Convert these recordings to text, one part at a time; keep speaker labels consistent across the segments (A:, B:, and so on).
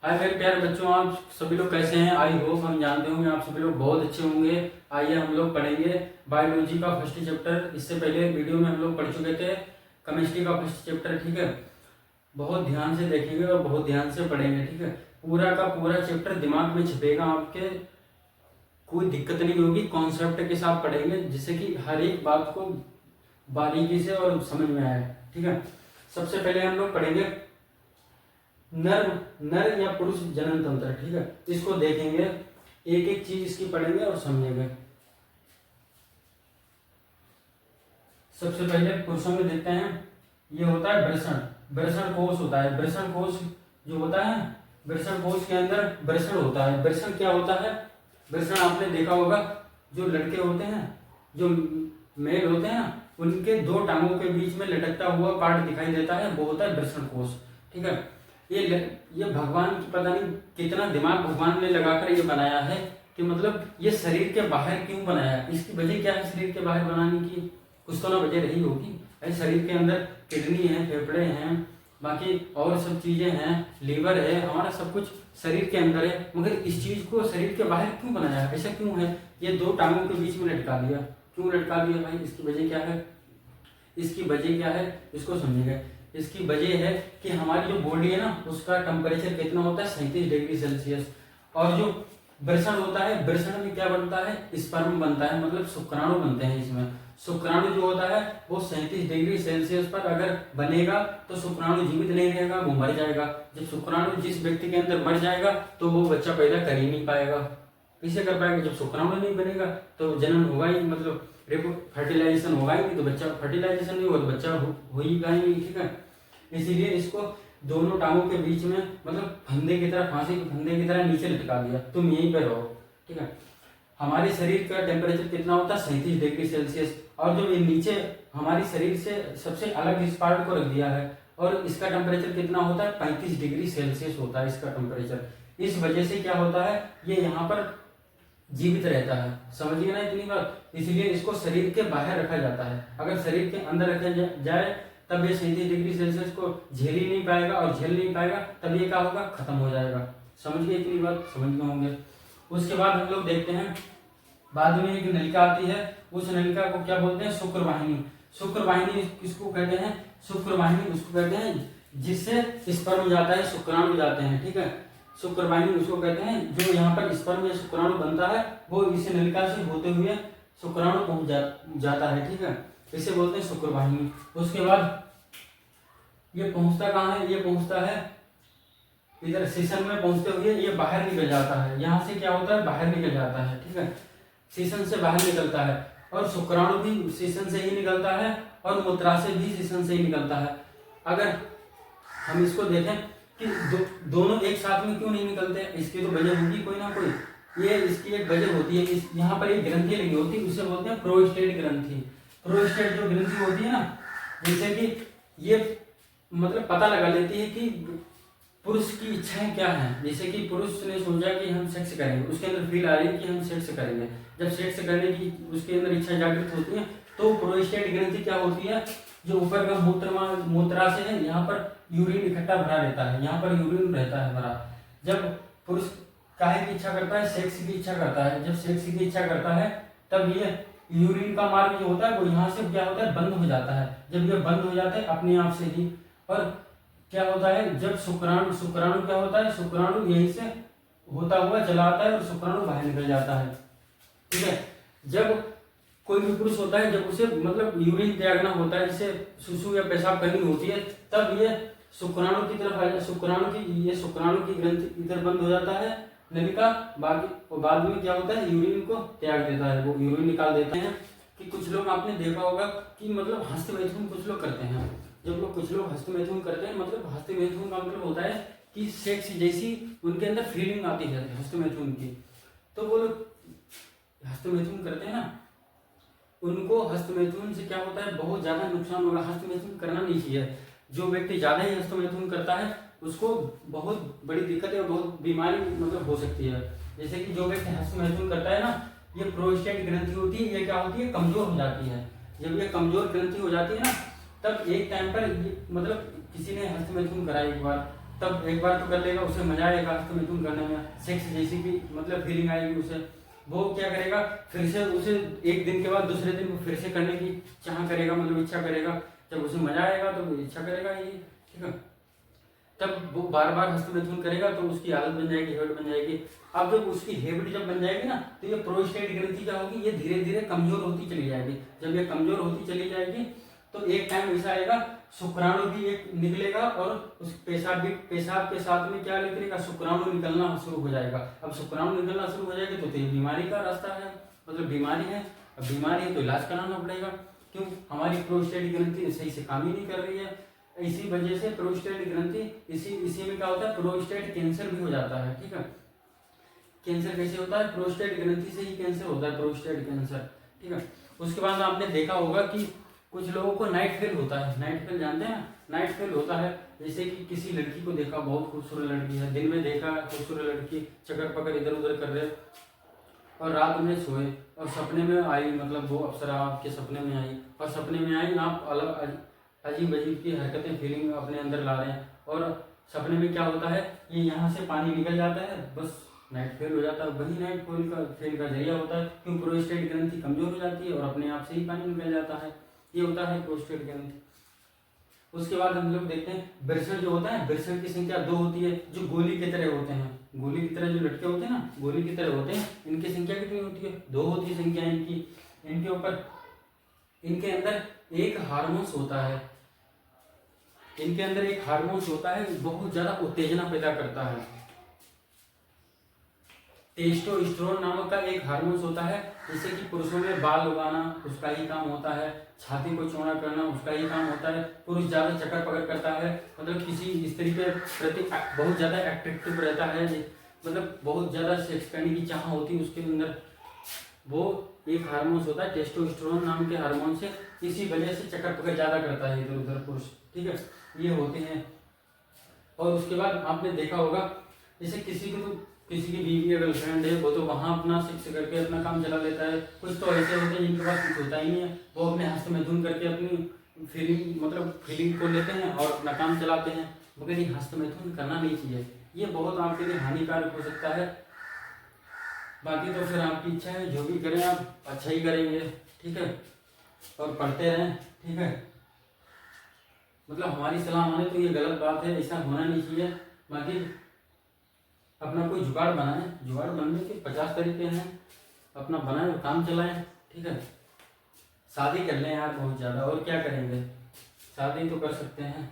A: हाय मेरे प्यारे बच्चों, आप सभी लोग कैसे हैं? आई होप हम जानते होंगे आप सभी लोग बहुत अच्छे होंगे। आइए हम लोग पढ़ेंगे बायोलॉजी का फर्स्ट चैप्टर। इससे पहले वीडियो में हम लोग पढ़ चुके थे केमिस्ट्री का फर्स्ट चैप्टर। ठीक है, बहुत ध्यान से देखेंगे और बहुत ध्यान से पढ़ेंगे। ठीक है, पूरा का पूरा चैप्टर दिमाग में छपेगा आपके, कोई दिक्कत नहीं होगी। कॉन्सेप्ट के साथ पढ़ेंगे जिससे कि हर एक बात को बारीकी से और समझ में आए। ठीक है, सबसे पहले हम लोग पढ़ेंगे नर नर या पुरुष जनन तंत्र। ठीक है, इसको देखेंगे, एक एक चीज इसकी पढ़ेंगे और समझेंगे। सबसे पहले पुरुषों में देखते हैं, ये होता है वृषण। वृषण कोष होता है। वृषण कोष जो होता है, वृषण कोष के अंदर वृषण होता है। वृषण क्या होता है? वृषण आपने देखा होगा, जो लड़के होते हैं, जो मेल होते हैं ना, उनके दो टांगों के बीच में लटकता हुआ पार्ट दिखाई देता है, वो होता है वृषण कोष। ठीक है, ये भगवान की पता नहीं कितना दिमाग भगवान ने लगाकर ये बनाया है कि मतलब ये शरीर के बाहर क्यों बनाया है, इसकी वजह क्या है शरीर के बाहर बनाने की? कुछ तो ना वजह रही होगी। ऐसे शरीर के अंदर किडनी है, फेफड़े हैं, बाकी और सब चीजें हैं, लीवर है, हमारा सब कुछ शरीर के अंदर है, मगर इस चीज को शरीर के बाहर क्यों बनाया है? ऐसा क्यों है? ये दो टांगों के बीच में लटका दिया। क्यों लटका दिया भाई? इसकी वजह क्या है? इसकी वजह क्या है इसको समझिएगा। इसकी वजह है कि हमारी जो बॉडी है ना, उसका टेम्परेचर कितना होता है? 37 डिग्री सेल्सियस। और जो वृषण होता है, वृषण में क्या बनता है? स्पर्म बनता है, मतलब शुक्राणु बनते हैं इसमें। शुक्राणु जो होता है वो 37 डिग्री सेल्सियस पर अगर बनेगा तो शुक्राणु जीवित नहीं रहेगा, वो मर जाएगा। जब शुक्राणु जिस व्यक्ति के अंदर मर जाएगा तो वो बच्चा पैदा कर ही नहीं पाएगा। कैसे कर पाएगा? जब शुक्राणु नहीं बनेगा तो जनन होगा ही, मतलब फर्टिलाइजेशन होगा ही नहीं, तो बच्चा फर्टिलाइजेशन नहीं होगा तो बच्चा हो ही नहीं। ठीक है, इसीलिए इसको दोनों टांगों के बीच में, मतलब फंदे की तरह, फांसी के फंदे की तरह नीचे लटका दिया, तुम यहीं पे रहो। ठीक है, हमारे शरीर का टेम्परेचर कितना होता है? 37 डिग्री सेल्सियस। और जो ये नीचे हमारे शरीर से सबसे अलग इस पार्ट को रख दिया है, और इसका टेम्परेचर कितना होता है? 35 डिग्री सेल्सियस होता है इसका टेम्परेचर। इस वजह से क्या होता है, ये यहाँ पर जीवित रहता है। समझिए ना इतनी बात। इसलिए इसको शरीर के बाहर रखा जाता है। अगर शरीर के अंदर रखा जाए तब ये 37 डिग्री सेल्सियस को झेल ही नहीं पाएगा, और झेल नहीं पाएगा तब ये क्या होगा? खत्म हो जाएगा। समझिए इतनी बात, समझ में होंगे। उसके बाद हम लोग देखते हैं, बाद में एक नलिका आती है, उस नलिका को क्या बोलते हैं? शुक्रवाहिनी। शुक्रवाहिनी किसको कहते हैं? शुक्रवाहिनी उसको कहते हैं जिससे स्पर्म जाता है, शुक्राणु जाते हैं। ठीक है, शुक्रवाहिनी उसको कहते हैं जो यहाँ पर स्पर्म या शुक्राणु बनता है, वो इस नलिका से होते हुए शुक्राणु पहुंच जाता है। ठीक है, इसे बोलते हैं शुक्रवाहिनी। उसके बाद ये पहुंचता कहाँ है? ये पहुंचता है इधर सीसन में, पहुंचते हुए ये बाहर निकल जाता है। यहाँ से क्या होता है? बाहर निकल जाता है। ठीक है, सीसन से बाहर निकलता है, और शुक्राणु भी सीसन से ही निकलता है, और मूत्राशय भी सीसन से ही निकलता है। अगर हम इसको देखें कि दोनों एक साथ में क्यों नहीं निकलते, इसकी तो वजह होगी कोई ना कोई। ये इसकी एक वजह होती है, यहाँ पर एक ग्रंथि लगी होती है, उसे बोलते हैं प्रोस्टेट ग्रंथि। प्रोस्टेट जो ग्रंथि होती है ना, जैसे कि ये मतलब पता लगा लेती है कि पुरुष की इच्छाएं क्या हैं। जैसे कि पुरुष ने सोचा कि हम सेक्स करेंगे, उसके अंदर फील आ रही है कि हम सेक्स करेंगे। जब सेक्स करने की उसके अंदर इच्छा जागृत होती है तो प्रोस्टेट ग्रंथि क्या होती है? जो ऊपर का मूत्राशय है, यहाँ पर यूरिन इकट्ठा भरा रहता है, यहाँ पर यूरिन रहता है भरा। जब पुरुष काहे की इच्छा करता है? सेक्स की इच्छा करता है। जब सेक्स की इच्छा करता है तब ये यूरिन का मार्ग जो होता है वो यहाँ से क्या होता है? बंद हो जाता है। जब ये बंद हो जाता है अपने आप से ही, और क्या होता है? जब शुक्राणु क्या होता है? शुक्राणु यहीं से होता हुआ चला आता है और शुक्राणु बाहर निकल जाता है। ठीक है, जब कोई भी पुरुष होता है, जब उसे मतलब यूरिन त्यागना होता है, जिसे सुसु या पेशाब करनी होती है, तब ये शुक्राणु की तरफ आ जाए, शुक्राणु की ग्रंथि इधर बंद हो जाता है नलिका, बाकी बाद में क्या होता है? यूरिन को त्याग देता है, वो यूरिन निकाल देते हैं। कि कुछ लोग आपने देखा होगा कि मतलब हस्त मैथुन कुछ लोग करते हैं। जब लोग कुछ लोग हस्त मैथुन करते हैं, मतलब हस्त मैथुन का मतलब होता है कि सेक्स जैसी उनके अंदर फीलिंग आती है हस्त मैथुन की, तो वो लोग हस्त मैथुन करते हैं ना, उनको हस्त मैथुन से क्या होता है? बहुत ज्यादा नुकसान होगा। हस्त मैथुन करना नहीं चाहिए। जो व्यक्ति ज्यादा ही हस्त मैथुन करता है उसको बहुत बड़ी दिक्कत है, बहुत बीमारी मतलब हो सकती है। जैसे कि जो व्यक्ति हस्त मैथुन करता है ना, ये प्रोस्टेट ग्रंथि होती है, ये क्या होती है? कमजोर हो जाती है। जब ये कमजोर ग्रंथि हो जाती है ना, तब एक टाइम पर मतलब किसी ने हस्त मैथुन करा एक बार, तब एक बार तो कर लेगा, उसे मजा आएगा हस्तमैथुन करने में, सेक्स जैसी भी मतलब फीलिंग आएगी उसे। वो क्या करेगा, फिर से उसे एक दिन के बाद दूसरे दिन वो फिर से करने की चाह करेगा, मतलब इच्छा करेगा। जब उसे मजा आएगा तो वो इच्छा करेगा ये, ठीक है। तब वो बार बार हस्तमैथुन करेगा तो उसकी आदत बन जाएगी, हैबिट बन जाएगी। अब जब उसकी हैबिट जब बन जाएगी ना, तो ये प्रोस्टेट ग्रंथि क्या होगी, ये धीरे धीरे कमजोर होती चली जाएगी। जब ये कमजोर होती चली जाएगी तो एक टाइम ऐसा आएगा, शुक्राणु भी एक निकलेगा और उस पेशाब के साथ में क्या निकलेगा, शुक्राणु निकलना शुरू हो जाएगा। अब शुक्राणु निकलना शुरू हो जाएगी तो ये बीमारी का रास्ता है, मतलब बीमारी है। अब बीमारी है तो इलाज कराना पड़ेगा। क्यों, हमारी प्रोस्टेट ग्रंथि सही से काम ही नहीं कर रही है। इसी वजह से प्रोस्टेट ग्रंथि, इसी में क्या होता है, प्रोस्टेट कैंसर भी हो जाता है, ठीक है। कैंसर कैसे होता है, प्रोस्टेट ग्रंथि से ही कैंसर होता है, प्रोस्टेट कैंसर, ठीक है। उसके बाद आपने देखा होगा कि कुछ लोगों को नाइट फेल होता है। नाइट फेल जानते हैं, नाइट फेल होता है जैसे कि किसी लड़की को देखा, बहुत खूबसूरत लड़की है, दिन में देखा खूबसूरत लड़की, चक्कर पकड़ इधर उधर कर रहे, और रात में सोए और सपने में आई, मतलब वो अप्सरा आपके सपने में आई, और सपने में आई आप अलग अजीब अजीब की हरकतें, फीलिंग अपने अंदर ला रहे हैं, और सपने में क्या होता है, ये यहाँ से पानी निकल जाता है, बस नाइट फेल हो जाता है। वही नाइट फेल का जरिया होता है, क्यों, प्रोस्टेट ग्रंथि कमजोर हो जाती है और अपने आप से ही पानी निकल जाता है। ये होता है प्रोस्टेट ग्रंथि। उसके बाद हम लोग देखते हैं वृषण जो होता है, वृषण की संख्या 2 होती है, जो गोली की तरह होते हैं, गोली की तरह जो लटके होते हैं ना, गोली की तरह होते हैं। इनकी संख्या कितनी होती है, 2 होती है संख्या इनकी। इनके ऊपर, इनके अंदर एक हार्मोन्स होता है, इनके अंदर एक हार्मोन्स होता है, बहुत ज्यादा उत्तेजना पैदा करता है। टेस्टोस्टेरोन नामक का एक हार्मोन्स होता है, जैसे कि पुरुषों में बाल उगाना उसका ही काम होता है, छाती को चौड़ा करना उसका ही काम होता है। पुरुष ज्यादा चक्कर पकड़ करता है, मतलब किसी स्त्री के प्रति बहुत ज्यादा अट्रैक्टिव रहता है, मतलब बहुत ज्यादा सेक्स करने की चाह होती है उसके अंदर। वो एक हार्मोन्स होता है टेस्टोस्टेरोन नाम के हार्मोन से, इसी वजह से चक्कर पकड़ ज्यादा करता है इधर उधर पुरुष, ठीक है। ये होते हैं। और उसके बाद आपने देखा होगा, जैसे किसी की बीवी या गर्लफ्रेंड है, वो तो वहाँ अपना सेक्स करके अपना काम चला लेता है। कुछ तो ऐसे होते हैं जिनके पास कुछ होता ही नहीं है, वो अपने हस्तमैथुन करके अपनी फीलिंग को लेते हैं और अपना काम चलाते हैं। मगर ये हस्तमैथुन करना नहीं चाहिए, ये बहुत आपके लिए हानिकारक हो सकता है। बाकी तो फिर आपकी इच्छा है, जो भी करें आप अच्छा ही करेंगे, ठीक है। और पढ़ते रहें, ठीक है। मतलब हमारी सलाह माने तो ये गलत बात है, ऐसा होना नहीं चाहिए। बाकी अपना कोई जुगाड़ बनाए, जुगाड़ बनने के 50 तरीके हैं, अपना बनाए और काम चलाएं, ठीक है। शादी कर लें यार, बहुत ज़्यादा, और क्या करेंगे, शादी तो कर सकते हैं।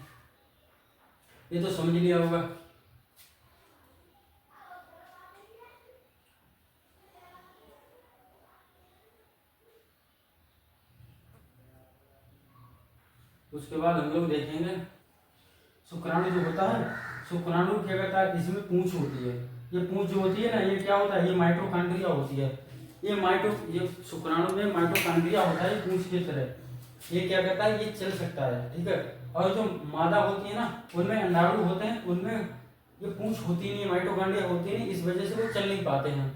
A: ये तो समझ लिया होगा। उसके बाद हम लोग देखेंगे शुक्राणु जो होता है, शुक्राणु क्या करता है, इसमें पूंछ होती है। ये पूंछ जो होती है ना, ये क्या होता है, ये माइटोकॉन्ड्रिया होती है। ये शुक्राणु में माइटोकॉन्ड्रिया होता है पूंछ की तरह। ये क्या करता है, ये चल सकता है, ठीक है। और जो मादा होती है ना, उनमें अंडाणु होते हैं, उनमें ये पूंछ होती नहीं, माइटोकॉन्ड्रिया होती नहीं, इस वजह से वो चल नहीं पाते हैं।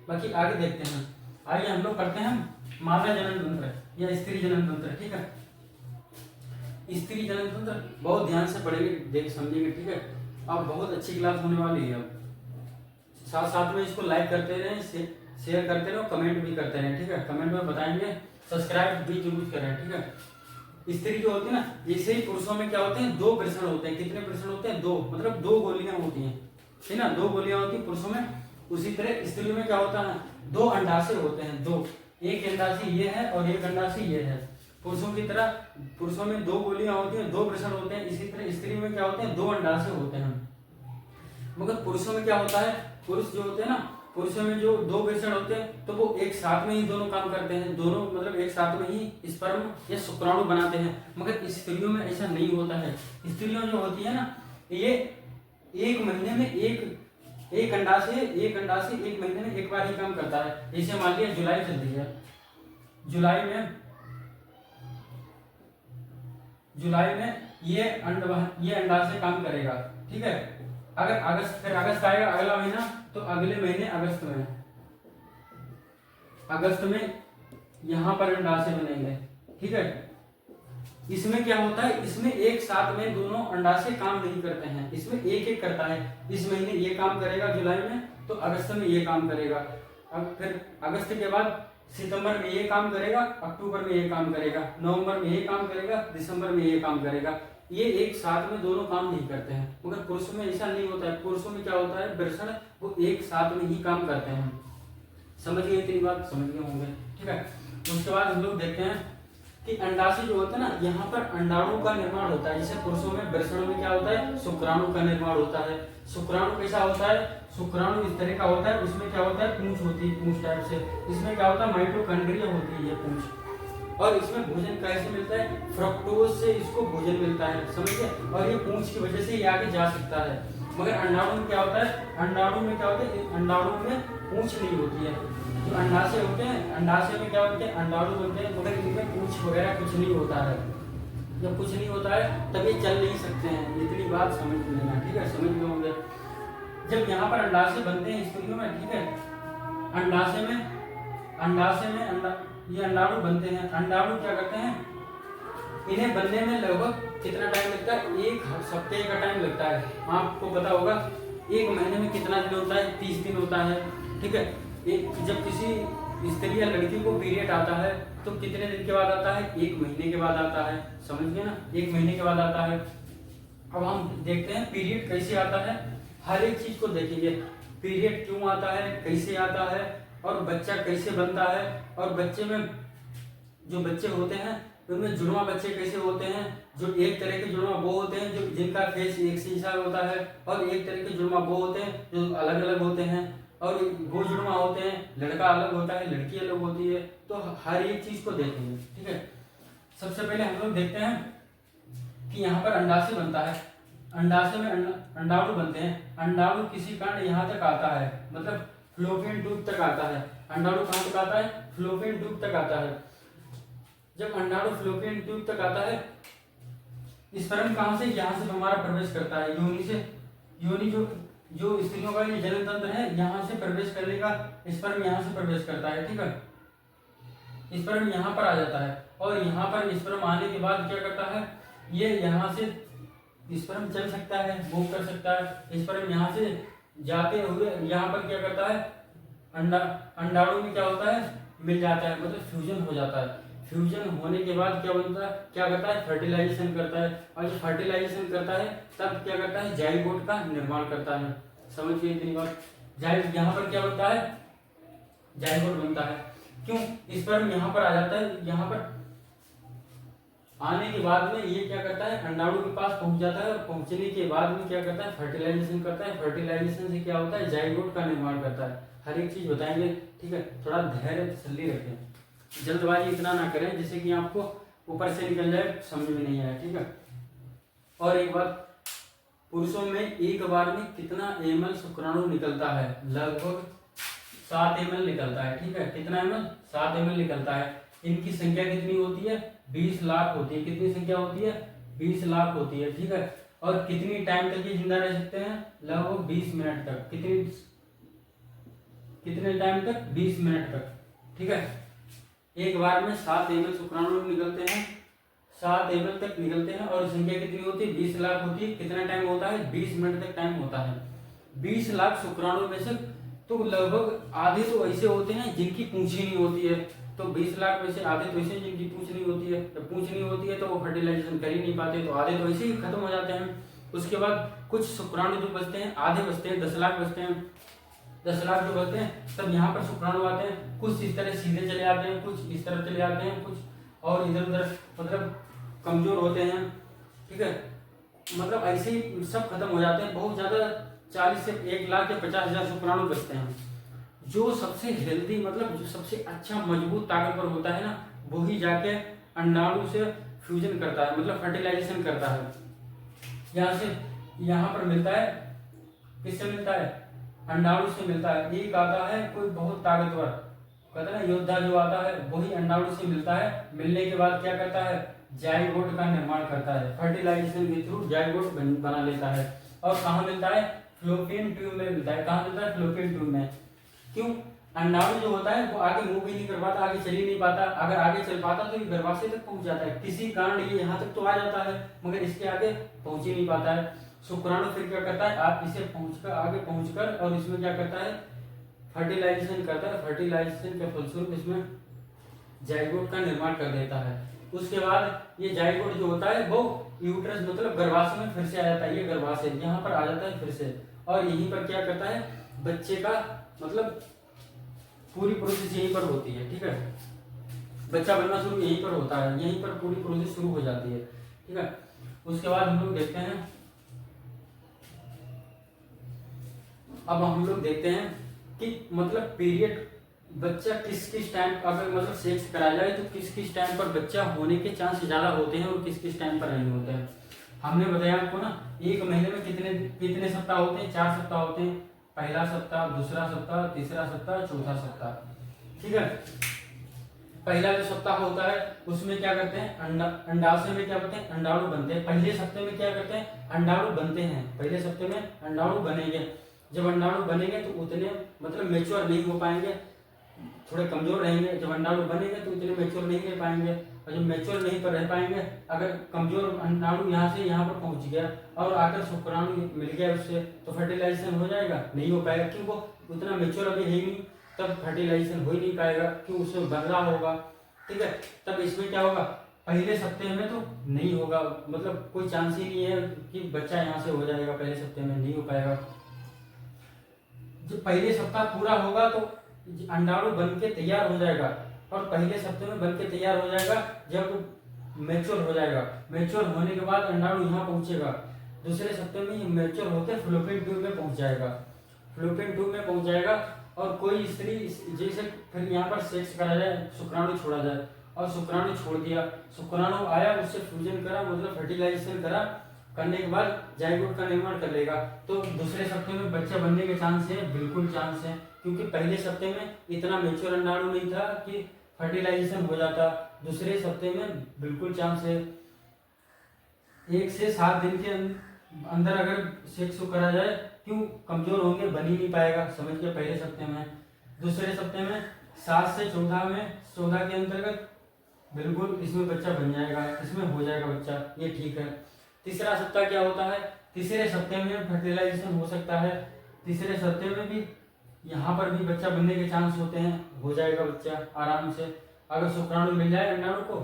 A: बाकी आगे देखते हैं, आगे हम लोग करते हैं मादा जनन तंत्र या स्त्री जनन तंत्र, ठीक है। स्त्री जनन तंत्र बहुत ध्यान से पढ़ेंगे, देख समझेंगे, ठीक है। अब बहुत अच्छी क्लास होने वाली है। अब साथ साथ में इसको लाइक करते रहें, शेयर करते रहो, कमेंट भी करते रहें, ठीक है। कमेंट में बताएंगे, सब्सक्राइब भी जरूर करें, ठीक है। स्त्री जो होती है ना, जैसे ही पुरुषों में क्या होते हैं, 2 वृषण होते हैं। कितने वृषण होते हैं, 2, मतलब 2 गोलियां होती हैं, है ना, 2 गोलियां होती हैं पुरुषों में। उसी तरह स्त्रियों में क्या होता है, 2 अंडाशय होते हैं, 2, एक अंडाशय ये है और एक अंडाशय ये है। पुरुषों की तरह पुरुषों में 2 गोलियां होती हैं, 2 वृषण होते हैं। इसी तरह स्त्री में क्या होते हैं, 2 अंडाशय होते हैं। मगर पुरुषों में क्या होता है, पुरुष जो होते हैं ना, पुरुषों में जो 2 वृषण होते हैं, तो वो एक साथ में ही दोनों काम करते हैं, दोनों मतलब एक साथ में ही स्पर्म या शुक्राणु बनाते हैं। मगर स्त्रियों में ऐसा नहीं होता है। स्त्रियों जो होती है ना, ये 1 महीने में एक अंडाशय 1 महीने में एक बार ही काम करता है। जैसे मान लिया जुलाई चल रही है, जुलाई में ये अंडाशय काम करेगा, ठीक है। अगर अगस्त आएगा अगला महीना, तो अगले महीने अगस्त में यहाँ पर अंडाशय बनेंगे, ठीक है। इसमें क्या होता है, इसमें एक साथ में दोनों अंडाशय काम नहीं करते हैं, इसमें एक एक करता है। इस महीने ये काम करेगा जुलाई में, तो अगस्त में ये काम करेगा, अब फिर अगस्त के बाद सितंबर में ये काम करेगा, अक्टूबर में ये काम करेगा, नवंबर में ये काम करेगा, दिसंबर में ये काम करेगा। ये एक साथ में दोनों काम नहीं करते हैं, मगर पुरुषों में ऐसा नहीं होता है। पुरुषों में क्या होता है, वृषण वो एक साथ में ही काम करते हैं। समझ गए, इतनी बात समझ गए होंगे, ठीक है। उसके बाद हम लोग देखते हैं कि अंडाशय जो होता है ना, यहाँ पर अंडाणु का निर्माण होता है। जैसे पुरुषों में, वृषणों में क्या होता है, शुक्राणु का निर्माण होता है। शुक्राणु कैसा होता है, शुक्राणु इस तरह का होता है, उसमें क्या होता है, पूंछ होती है, पूंछ टाइप से। इसमें क्या होता है, माइटोकॉन्ड्रिया होती है ये पूंछ। और इसमें भोजन कैसे मिलता है, फ्रक्टोज से इसको भोजन मिलता है, समझिए। और ये पूंछ की वजह से ये आगे जा सकता है। मगर अंडाणु में क्या होता है, अंडाणु में क्या होता है, अंडाणु में पूंछ नहीं होती है। जो अंडाशय होते हैं, अंडाशय में क्या होते हैं, अंडाणु बनते हैं, मगर इनमें पूंछ वगैरह कुछ नहीं होता है। जब कुछ नहीं होता है तब ये चल नहीं सकते हैं। इतनी बात समझ लेना, ठीक है, समझ गए होंगे। जब यहाँ पर अंडाशय बनते हैं स्त्रियों में, ठीक है, अंडाशय में ये अंडाणु बनते हैं। अंडाणु क्या करते हैं, इन्हें बनने में लगभग कितना टाइम लगता है, एक हफ्ते का टाइम लगता है। आपको पता होगा एक महीने में कितना दिन होता है, 30 दिन होता है, ठीक है। जब किसी स्त्री या लड़की को पीरियड आता है तो कितने दिन के बाद आता है, एक महीने के बाद आता है, समझ गए ना, एक महीने के बाद आता है। अब हम देखते हैं पीरियड कैसे आता है, हर एक चीज को देखेंगे। पीरियड क्यों आता है, कैसे आता है, और बच्चा कैसे बनता है, और बच्चे में जो बच्चे होते हैं उनमें जुड़वा बच्चे कैसे होते हैं। जो एक तरह के जुड़वा वो होते हैं जो जिनका फेस एक जैसा होता है, और एक तरह के जुड़वा वो होते हैं जो अलग अलग होते हैं। और वो जुड़वा होते हैं, लड़का अलग होता है, लड़की अलग होती है। तो हर एक चीज को देखेंगे, ठीक है। सबसे पहले हम लोग देखते हैं कि यहाँ पर अंडाशय बनता है। अंडाशय में अंडाणु बनते हैं। अंडाणु किसी कारण यहाँ तक आता है, मतलब फ्लोपियन ट्यूब तक आता है। अंडाणु कहाँ तक आता है, फ्लोपियन ट्यूब तक आता है। जब अंडाणु फ्लोपियन ट्यूब तक आता है, स्पर्म कहाँ से, यहाँ से हमारा प्रवेश करता है, योनि से। योनि जो स्त्रियों का ये जलन तंत्र है, यहाँ से प्रवेश करने का, स्पर्म यहाँ से प्रवेश करता है, ठीक है। स्पर्म यहाँ पर आ जाता है, और यहाँ पर स्पर्म आने के बाद क्या करता है, ये यहाँ से स्पर्म चल सकता है, मूव कर सकता है। स्पर्म यहाँ से जाते हुए यहाँ पर क्या करता है, अंडाणु में क्या होता है, मिल जाता है, मतलब फ्यूजन हो जाता है। फ्यूजन होने के बाद क्या बनता है, क्या करता है, फर्टिलाइजेशन करता है। और जब फर्टिलाइजेशन करता है तब क्या करता है, जाइगोट का निर्माण करता है। समझ गए इतनी बात। यहाँ पर क्या बनता है, जाइगोट बनता है। क्यों, स्पर्म यहाँ पर आ जाता है, यहाँ पर आने के बाद में ये क्या करता है, अंडाणु के पास पहुंच जाता है, और पहुंचने के बाद में क्या करता है, फर्टिलाइजेशन करता है। फर्टिलाइजेशन से क्या होता है, जाइगोट का निर्माण करता है। हर एक चीज बताएंगे, ठीक है। थोड़ा धैर्य तसल्ली रखें, जल्दबाजी इतना ना करें जिससे कि आपको ऊपर से निकल जाए, समझ में नहीं आए, ठीक है। और एक बात, पुरुषों में एक बार में कितना ml शुक्राणु निकलता है, लगभग 7 ml निकलता है, ठीक है। कितना ml, 7 ml निकलता है। इनकी संख्या कितनी होती है, 20 लाख होती है। कितनी संख्या होती है, 20 लाख होती है, ठीक है। और कितनी टाइम तक ये जिंदा रह सकते हैं, लगभग 20 मिनट तक। कितने टाइम तक, 20 मिनट तक, ठीक है। एक बार में 7 ml शुक्राणु निकलते हैं, 7 ml तक निकलते हैं, और संख्या कितनी होती है, 20 लाख होती है। कितना टाइम होता है, 20 मिनट तक टाइम होता है। 20 लाख शुक्राणु में से तो लगभग आधे तो ऐसे होते हैं जिनकी पूंछ ही नहीं होती है। तो 20 लाख में से आधे तो ऐसे जिनकी पूंछ नहीं होती है। जब पूंछ नहीं होती है तो वो फर्टिलाइजेशन कर ही नहीं पाते, तो आधे तो ऐसे ही खत्म हो जाते हैं। उसके बाद कुछ शुक्राणु जो बचते हैं, आधे बचते हैं, 10 लाख बचते हैं। 10 लाख जो बचते हैं तब यहाँ पर शुक्राणु आते हैं। कुछ इस तरह सीधे चले आते हैं, कुछ इस तरह चले आते हैं, कुछ और इधर उधर मतलब कमजोर होते हैं, ठीक है। मतलब ऐसे ही सब खत्म हो जाते हैं। बहुत ज्यादा 40 से 1 लाख या 50,000 शुक्राणु बचते हैं। जो सबसे हेल्दी, मतलब जो सबसे अच्छा मजबूत ताकतवर होता है ना, वो ही जाके अंडाणु से फ्यूजन करता है, मतलब फर्टिलाइजेशन करता है। यहाँ से यहाँ पर मिलता है, किससे मिलता है, अंडाणु से मिलता है। एक आता है कोई बहुत ताकतवर, कहते हैं ना योद्धा, जो आता है वही अंडाणु से मिलता है। मिलने के बाद क्या करता है, जाइगोट का निर्माण करता है। फर्टिलाइजेशन के थ्रू जाइगोट बना लेता है। और कहाँ मिलता है, फ्लोपियन ट्यूब में मिलता है। कहाँ मिलता है, फ्लोपियन ट्यूब में। क्यों, अंडाणु जो होता है वो आगे मूव ही नहीं कर पाता, आगे चल ही नहीं पाता। अगर आगे चल पाता तो ये गर्भाशय तक पहुंच जाता है, किसी कारण ये यहाँ तक तो आ जाता है मगर इसके आगे पहुंच ही नहीं पाता है। शुक्राणु फिर क्या करता है, आप इसे पहुंचकर आगे पहुंचकर और इसमें क्या करता है, फर्टिलाइजेशन करता है। फर्टिलाइजेशन के फलस्वरूप इसमें जाइगोट का निर्माण कर देता है। उसके बाद ये जाइगोट जो होता है वो यूट्रस मतलब गर्भाशय में फिर से आ जाता है, ये गर्भाशय यहाँ पर आ जाता है फिर से, और यहीं पर क्या करता है, बच्चे का मतलब पूरी प्रोसेस यहीं पर होती है। ठीक है, बच्चा बनना शुरू यहीं पर होता है, यहीं पर पूरी प्रोसेस शुरू हो जाती है। ठीक है, उसके बाद हम लोग देखते हैं, अब हम लोग देखते हैं कि मतलब पीरियड बच्चा किस किस टाइम अगर मतलब सेक्स कराया जाए तो किस किस टाइम पर बच्चा होने के चांस ज्यादा होते हैं और किस किस टाइम पर नहीं होते हैं। हमने बताया आपको ना, एक महीने में कितने कितने सप्ताह होते हैं, 4 सप्ताह होते हैं। पहला सप्ताह, दूसरा सप्ताह, तीसरा सप्ताह, चौथा सप्ताह। ठीक है, पहला जो सप्ताह होता है उसमें क्या करते हैं, अंडाशय में क्या करते हैं, अंडाणु बनते हैं। पहले सप्ताह में क्या करते हैं, अंडाणु बनते हैं। पहले सप्ताह में अंडाणु बनेंगे। जब अंडाणु बनेंगे तो उतने मतलब मेच्योर नहीं हो पाएंगे, थोड़े कमजोर रहेंगे। जब अंडाणु बनेंगे तो उतने मेच्योर नहीं रह पाएंगे, और जब मेच्योर नहीं पर रह पाएंगे, अगर कमजोर अंडाणु यहाँ से यहाँ पर पहुंच गया और आकर शुक्राणु मिल गया उससे, तो फर्टिलाइजेशन हो जाएगा, नहीं हो पाएगा क्योंकि वो उतना मेच्योर अभी है ही नहीं, तब फर्टिलाइजेशन हो ही नहीं पाएगा क्यों, उसमें बन रहा होगा। ठीक है, तब इसमें क्या होगा, पहले सप्ताह में तो नहीं होगा, मतलब कोई चांस ही नहीं है कि बच्चा यहाँ से हो जाएगा, पहले सप्ताह में नहीं हो पाएगा। जब पहले सप्ताह पूरा होगा तो अंडाणु बन के तैयार हो जाएगा, और पहले सप्ताह में बन के तैयार हो जाएगा जब मैच्योर हो जाएगा। मैच्योर होने के बाद अंडाणु यहाँ पहुंचेगा, दूसरे सप्ताह में मैच्योर होकर फ्लोपियन ट्यूब में पहुंच जाएगा। फ्लोपियन ट्यूब में पहुंच जाएगा और कोई स्त्री जैसे फिर यहाँ पर सेक्स करा जाए, शुक्राणु छोड़ा जाए, और शुक्राणु छोड़ दिया, शुक्राणु आया, उससे फ्यूजन करा मतलब फर्टिलाइजेशन करा, करने के बाद जाइगोट का निर्माण कर लेगा, तो दूसरे सप्ताह में बच्चा बनने के चांस है, बिल्कुल चांस है, क्योंकि पहले सप्ताह में इतना मेच्योर अंडाणु नहीं था कि फर्टिलाइजेशन हो जाता। दूसरे सप्ताह में बिल्कुल चांस है। 1 से 7 दिन के अंदर अगर सेक्स करा जाए, क्यों कमजोर होंगे, बन ही नहीं पाएगा, समझ के पहले सप्ताह में। दूसरे सप्ताह में 7 से 14 में, 14 के अंतर्गत बिल्कुल इसमें बच्चा बन जाएगा, इसमें हो जाएगा बच्चा, ये ठीक है। तीसरा सप्ताह क्या होता है, तीसरे सप्ताह में फर्टिलाइजेशन हो सकता है, तीसरे सप्ताह में भी यहाँ पर भी बच्चा बनने के चांस होते हैं, हो जाएगा बच्चा आराम से, अगर शुक्राणु मिल जाए, अंडाणु को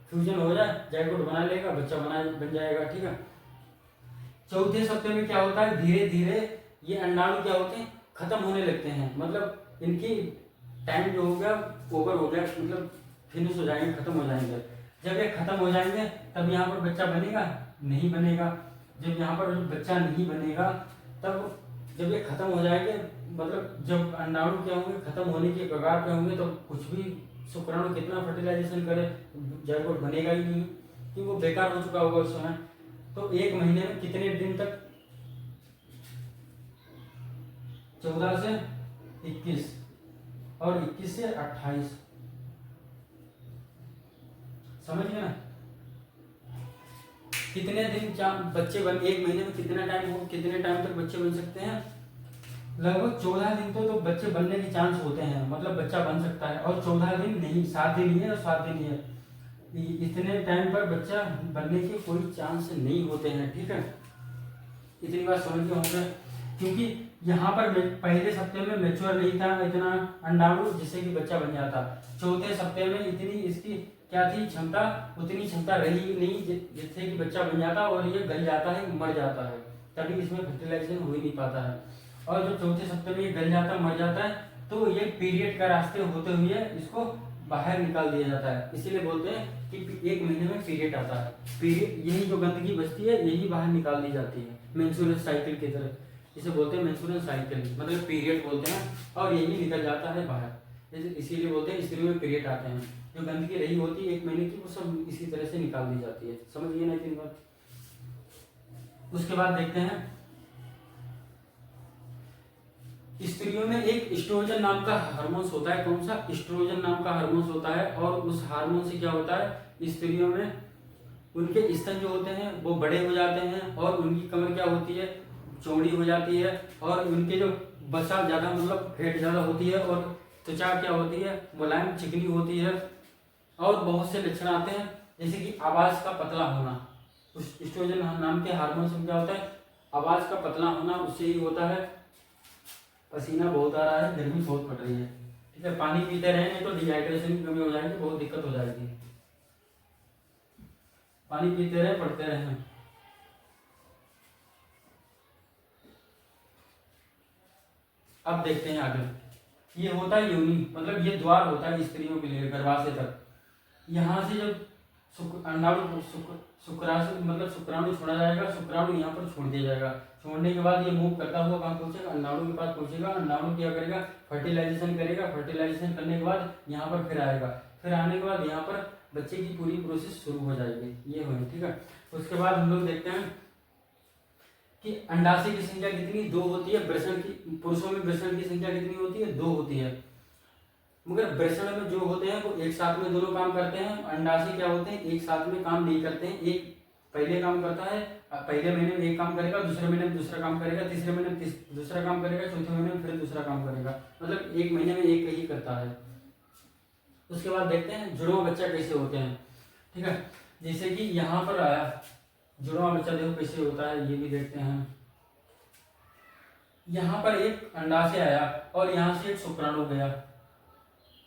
A: फ्यूजन हो जाए, जाइगोट बना लेगा, बच्चा बन जाएगा। ठीक है, चौथे सप्ताह में क्या होता है, धीरे धीरे ये अंडाणु क्या होते हैं, खत्म होने लगते हैं, मतलब इनकी टाइम जो हो गया ओवर हो गया, मतलब फिनिश हो जाएंगे, खत्म हो जाएंगे। जब ये खत्म हो जाएंगे तब यहाँ पर बच्चा बनेगा, नहीं बनेगा। जब यहाँ पर बच्चा नहीं बनेगा, तब जब ये खत्म हो जाएंगे, मतलब जब अंडाणु क्या होंगे, खत्म होने के कगार पे होंगे, तो कुछ भी शुक्राणु कितना फर्टिलाइजेशन करे, जाइगोट बनेगा ही नहीं, कि वो बेकार हो चुका होगा उस समय। तो 1 महीने में कितने दिन तक, 14 से 21 और 21 से 28, समझ गए ना, कितने दिन बच्चे बन, 1 महीने में कितना टाइम हो, कितने टाइम तक बच्चे बन सकते हैं, लगभग 14 दिन तो बच्चे बनने के चांस होते हैं, मतलब बच्चा बन सकता है। और 14 दिन नहीं, 7 दिन ही है और 7 दिन ही है, इतने टाइम पर बच्चा बनने के कोई चांस नहीं होते हैं। ठीक है, इतनी बात समझ के होंगे, क्योंकि यहाँ पर पहले सप्ताह में मैच्योर नहीं था इतना अंडाणु जिससे कि बच्चा बन जाता। चौथे सप्ताह में इतनी इसकी क्या थी क्षमता, उतनी क्षमता रही नहीं जिससे कि बच्चा बन जाता, और ये गल जाता है, मर जाता है, तभी इसमें फर्टिलाइजेशन हो ही नहीं पाता है। और जो चौथे सप्ताह में ये गल जाता, मर जाता है, तो ये पीरियड का रास्ते होते हुए इसको बाहर निकाल दिया जाता है। इसीलिए बोलते हैं कि 1 महीने में पीरियड आता है। पीरियड, यही जो गंदगी बचती है यही बाहर निकाल दी जाती है, मेंस्ट्रुअल साइकिल की तरह, इसे बोलते हैं मेंस्ट्रुअल साइकिल, मतलब पीरियड बोलते हैं, और यही निकल जाता है बाहर। इसीलिए बोलते हैं स्त्री में पीरियड आते हैं, जो गंदगी रही होती है 1 महीने की, वो सब इसी तरह से निकाल दी जाती है। समझिए ना इतनी बात। उसके बाद देखते हैं, स्त्रियों में एक एस्ट्रोजन नाम का हार्मोन होता है। कौन सा? एस्ट्रोजन नाम का हार्मोन होता है, और उस हार्मोन से क्या होता है, स्त्रियों में उनके स्तन जो होते हैं वो बड़े हो जाते हैं, और उनकी कमर क्या होती है, चौड़ी हो जाती है, और उनके जो बसा ज्यादा मतलब फेट ज्यादा होती है, और त्वचा क्या होती है, मुलायम चिकनी होती है। और बहुत से लक्षण आते हैं, जैसे कि आवाज का पतला होना। उस एस्ट्रोजन नाम के हार्मोन से क्या होता है, आवाज का पतला होना, उससे ही होता है। पसीना बहुत आ रहा है, गर्मी बहुत पड़ रही है, ठीक है। पानी पीते रहे, नहीं तो डिहाइड्रेशन की कमी हो जाएगी, बहुत दिक्कत हो जाएगी। पानी पीते रहे, पढ़ते रहे। अब देखते हैं आगे। ये होता है योनि, मतलब ये द्वार होता है स्त्रियों के लिए गर्भाशय तक। यहाँ से जब अंडाणु शुक्राणु मतलब शुक्राणु छोड़ा जाएगा, शुक्राणु यहाँ पर छोड़ दिया जाएगा। छोड़ने के बाद ये मूव करता हुआ कहाँ पहुंचेगा, अंडाणु के पास पहुंचेगा। अंडाणु क्या करेगा, फर्टिलाइजेशन करेगा। फर्टिलाइजेशन करने के बाद यहाँ पर फिर आएगा। फिर आने के बाद यहाँ पर बच्चे की पूरी प्रोसेस शुरू हो जाएगी, ये होगी, ठीक है। उसके बाद हम लोग देखते हैं कि अंडाशय की संख्या कितनी, 2 होती है। वृषण की, पुरुषों में वृषण की संख्या कितनी होती है, 2 होती है। मगर वृषण में जो होते हैं वो एक साथ में दोनों काम करते हैं। अंडाशय क्या होते हैं, एक साथ में काम नहीं करते हैं। एक पहले काम करता है, पहले महीने में एक काम करेगा, दूसरे महीने में दूसरा काम करेगा, तीसरे महीने में दूसरा काम करेगा, चौथे महीने में फिर दूसरा काम करेगा। मतलब एक महीने में एक ही करता है। उसके बाद देखते हैं जुड़वा बच्चा कैसे होते हैं, ठीक है। जैसे कि यहाँ पर आया जुड़वा बच्चा, देखो कैसे होता है, ये भी देखते हैं। यहाँ पर एक अंडाशय आया और यहाँ से एक शुक्राणु गया।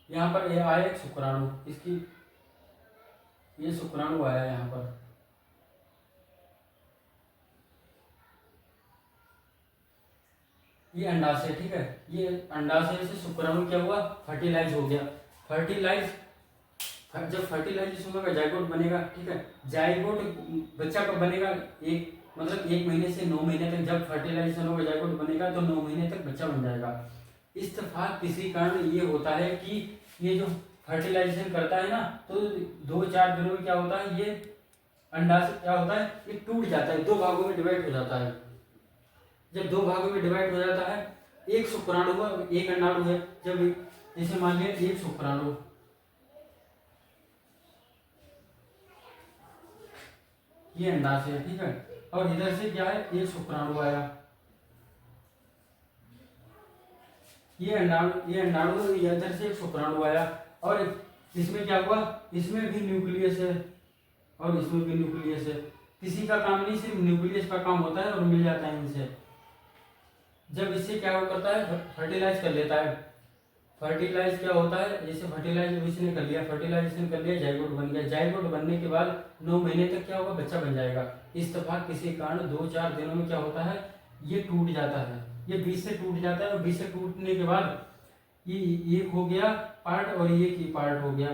A: यहाँ पर ये आया एक शुक्राणु, इसकी ये शुक्राणु आया यहाँ पर। ये अंडाशय, ठीक है। ये अंडाशय से शुक्राणु क्या हुआ, फर्टिलाइज हो गया। फर्टिलाइज, जब फर्टिलाइजेशन होगा जाइगोट बनेगा, ठीक है। जाइगोट बच्चा कब बनेगा, एक मतलब 1 महीने से 9 महीने तक जब फर्टिलाइजेशन होगा जाइगोट बनेगा, तो 9 महीने तक बच्चा बन जाएगा। इत्तेफाक किसी कारण ये होता है कि ये जो फर्टिलाइजेशन करता है ना, तो 2-4 दिनों में क्या होता है, ये अंडाशय क्या होता है, ये टूट जाता है, 2 भागों में डिवाइड हो जाता है। जब 2 भागों में डिवाइड हो जाता है, एक शुक्राणु हुआ, एक अंडाणु है। जब जैसे मान लिया एक शुक्राणु, ये अंडाशय है, ठीक है। और इधर से क्या है, एक शुक्राणु आया, ये अंडाणु इधर से एक शुक्राणु आया। और इसमें क्या हुआ, इसमें भी न्यूक्लियस है और इसमें भी न्यूक्लियस है। किसी का काम नहीं, सिर्फ न्यूक्लियस का काम होता है और मिल जाता है इनसे। जब इससे क्या करता है, फर्टिलाइज कर लेता है। फर्टिलाइज क्या होता है, जैसे फर्टिलाइजेशन कर लिया, फर्टिलाइजेशन कर लिया, जाइगोट बन गया। जाइगोट बनने के बाद 9 महीने तक क्या होगा, बच्चा बन जाएगा। इस दफा किसी कारण 2-4 दिनों में क्या होता है, ये टूट जाता है, ये बीच से टूट जाता है। और बीच से टूटने के बाद ये एक हो गया पार्ट और ये की पार्ट हो गया।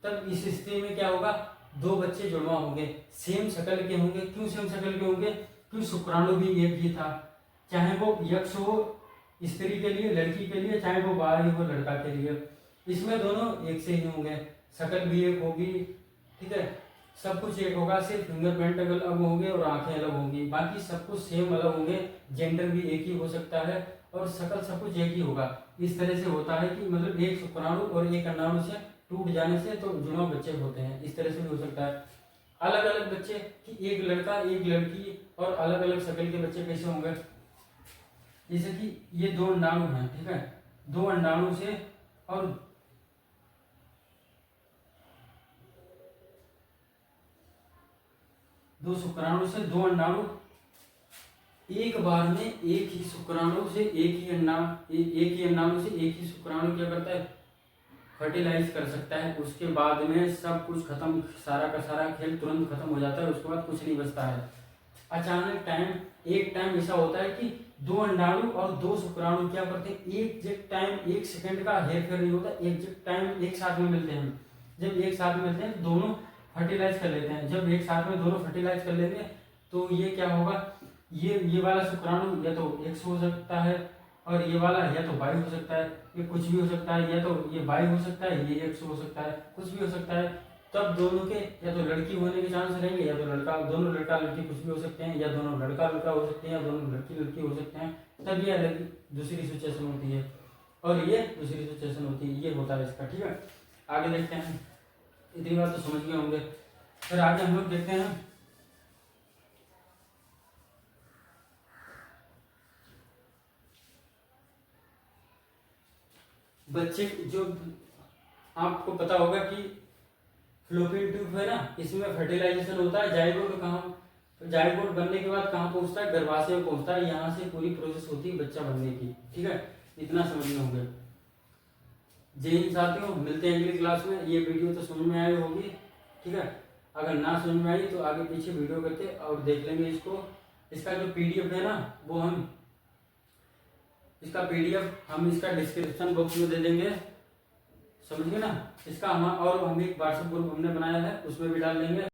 A: तब इस स्थिति में क्या होगा, 2 बच्चे जुड़वा होंगे, सेम शक्ल के होंगे। क्यों सेम शक्ल के होंगे, क्योंकि शुक्राणु भी एक ही था। चाहे वो यक्ष हो स्त्री के लिए, लड़की के लिए, चाहे वो बाई हो लड़का के लिए, इसमें दोनों एक से ही होंगे। शक्ल भी एक होगी, ठीक है, सब कुछ एक होगा। सिर्फ फिंगरप्रिंट अलग होंगे और आंखें अलग होंगी, बाकी सब कुछ सेम अलग होंगे। जेंडर भी एक ही हो सकता है और शक्ल सब कुछ एक ही होगा। इस तरह से होता है कि मतलब एक शुक्राणु और एक अंडाणु से टूट जाने से तो जुड़वा बच्चे होते हैं। इस तरह से भी हो सकता है। अलग अलग बच्चे कि एक लड़का एक लड़की और अलग अलग शक्ल के बच्चे कैसे होंगे, जैसे कि ये 2 अंडाणु हैं, ठीक है। 2 अंडाणु से और 2 शुक्राणु से 2 अंडाणु एक बार में एक ही शुक्राणु से एक ही अंडाणु से एक ही शुक्राणु क्या करता है, फर्टिलाइज कर सकता है। उसके बाद में सब कुछ खत्म, सारा का सारा खेल तुरंत खत्म हो जाता है। उसके बाद कुछ नहीं बचता है। अचानक एक टाइम ऐसा होता है कि 2 अंडाणु और 2 शुक्राणु क्या करते हैं, एग्जैक्ट टाइम, 1 सेकंड का हेर फेर नहीं होता, एग्जैक्ट टाइम एक साथ में मिलते हैं। जब एक साथ में मिलते हैं तो दोनों फर्टिलाइज कर लेते हैं। जब एक साथ में दोनों फर्टिलाइज कर लेंगे तो ये क्या होगा, ये वाला शुक्राणु या तो एक्स हो सकता है और ये वाला या तो वाई हो सकता है। ये कुछ भी हो सकता है, या तो ये वाई हो सकता है, ये एक्स हो सकता है, कुछ भी हो सकता है। तब दोनों के या तो लड़की होने के चांस रहेंगे या तो लड़का, दोनों लड़का लड़की कुछ भी हो सकते हैं, या दोनों लड़का लड़का हो सकते हैं, या दोनों लड़की लड़की हो सकते हैं। तब ये अलग दूसरी सिचुएशन होती है और ये दूसरी सिचुएशन होती है। ये होता है इसका, ठीक है। आगे देखते हैं, इतनी बात तो समझ गए होंगे। फिर आगे हम लोग देखते हैं बच्चे जो आपको पता होगा कि फ्लोपियन ट्यूब है ना, इसमें फर्टिलाइजेशन होता है, जाइगोट कहाँ, जाइगोट बनने के बाद कहाँ पहुंचता है, गर्भाशय में पहुंचता है, यहाँ से पूरी प्रोसेस होती है बच्चा बनने की। ठीक है, इतना समझना होगा। जय हिंद साथियों, मिलते हैं अगली क्लास में। ये वीडियो तो समझ में आई होगी। ठीक है, अगर ना समझ में आई तो आगे पीछे वीडियो करके और देख लेंगे इसको। इसका जो पीडीएफ है ना, वो हम इसका पीडीएफ हम इसका डिस्क्रिप्शन बॉक्स में दे देंगे, समझ गए ना। इसका हम और हम एक व्हाट्सएप ग्रुप हमने बनाया है, उसमें भी डाल देंगे।